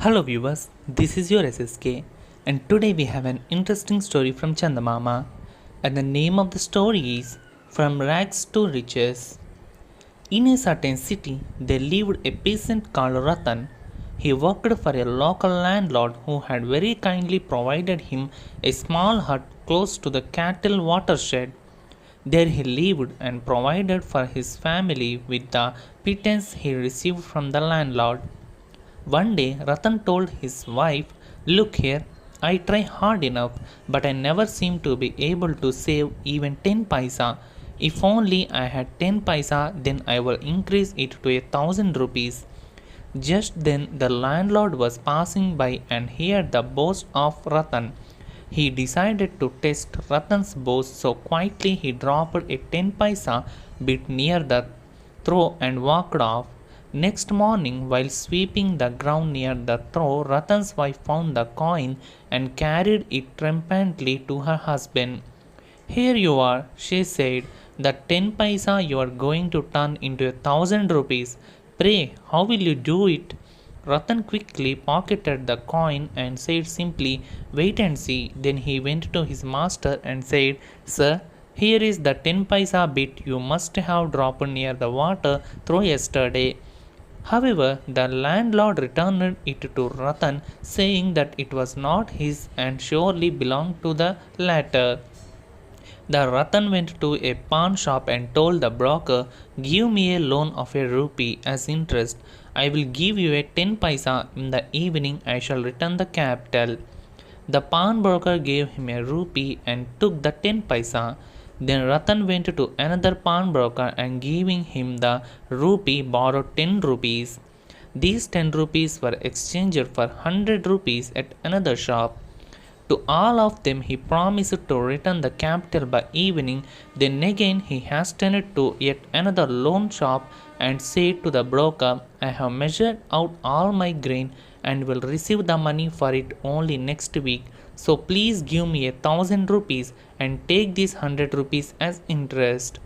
Hello viewers, this is your SSK and today we have an interesting story from Chandamama and the name of the story is From Rags to Riches. In a certain city there lived a peasant called Ratan. He worked for a local landlord who had very kindly provided him a small hut close to the cattle watershed. There he lived and provided for his family with the pittance he received from the landlord. One day Ratan told his wife, "Look here, I try hard enough, but I never seem to be able to save even 10 paisa. If only I had 10 paisa, then I will increase it to 1,000 rupees." Just then the landlord was passing by and heard the boast of Ratan. He decided to test Ratan's boast, so quietly he dropped a 10 paisa bit near the throw and walked off. Next morning, while sweeping the ground near the throw, Ratan's wife found the coin and carried it triumphantly to her husband. "Here you are," she said. "The 10 paisa you are going to turn into 1,000 rupees. Pray, how will you do it?" Ratan quickly pocketed the coin and said simply, "Wait and see." Then he went to his master and said, "Sir, here is the 10 paisa bit you must have dropped near the water through yesterday." However, the landlord returned it to Ratan, saying that it was not his and surely belonged to the latter. The Ratan went to a pawn shop and told the broker, "Give me a loan of a rupee as interest. I will give you a 10 paisa. In the evening I shall return the capital." The pawnbroker gave him a rupee and took the 10 paisa. Then Ratan went to another pawnbroker and giving him the rupee borrowed 10 rupees. These 10 rupees were exchanged for 100 rupees at another shop. To all of them he promised to return the capital by evening. Then again he hastened to yet another loan shop and said to the broker, "I have measured out all my grain and will receive the money for it only next week. So please give me 1,000 rupees and take these 100 rupees as interest."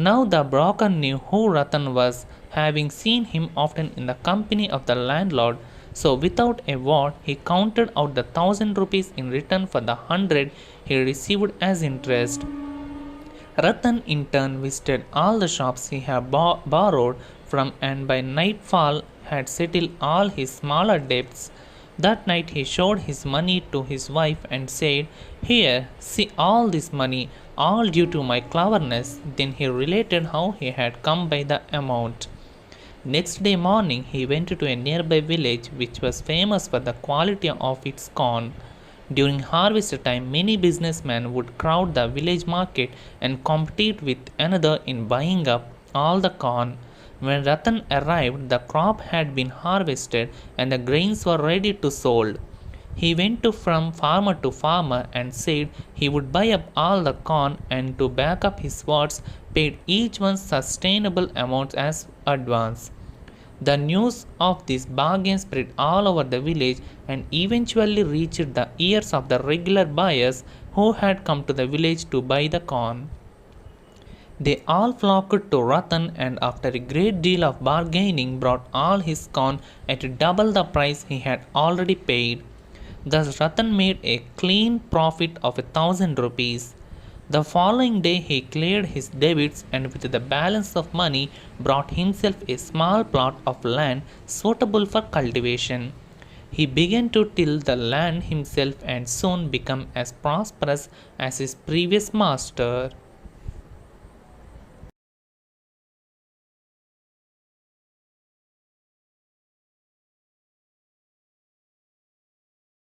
Now the broker knew who Ratan was, having seen him often in the company of the landlord. So without a word, he counted out the 1,000 rupees in return for the 100 he received as interest. Ratan in turn visited all the shops he had borrowed from and by nightfall had settled all his smaller debts. That night he showed his money to his wife and said, "Here, see all this money, all due to my cleverness." Then he related how he had come by the amount. Next day morning he went to a nearby village which was famous for the quality of its corn. During harvest time, many businessmen would crowd the village market and compete with another in buying up all the corn. When Ratan arrived, the crop had been harvested and the grains were ready to sold. He went from farmer to farmer and said he would buy up all the corn and to back up his words paid each one sustainable amounts as advance. The news of this bargain spread all over the village and eventually reached the ears of the regular buyers who had come to the village to buy the corn. They all flocked to Ratan and after a great deal of bargaining brought all his corn at double the price he had already paid. Thus Ratan made a clean profit of 1,000 rupees. The following day he cleared his debits and with the balance of money bought himself a small plot of land suitable for cultivation. He began to till the land himself and soon became as prosperous as his previous master.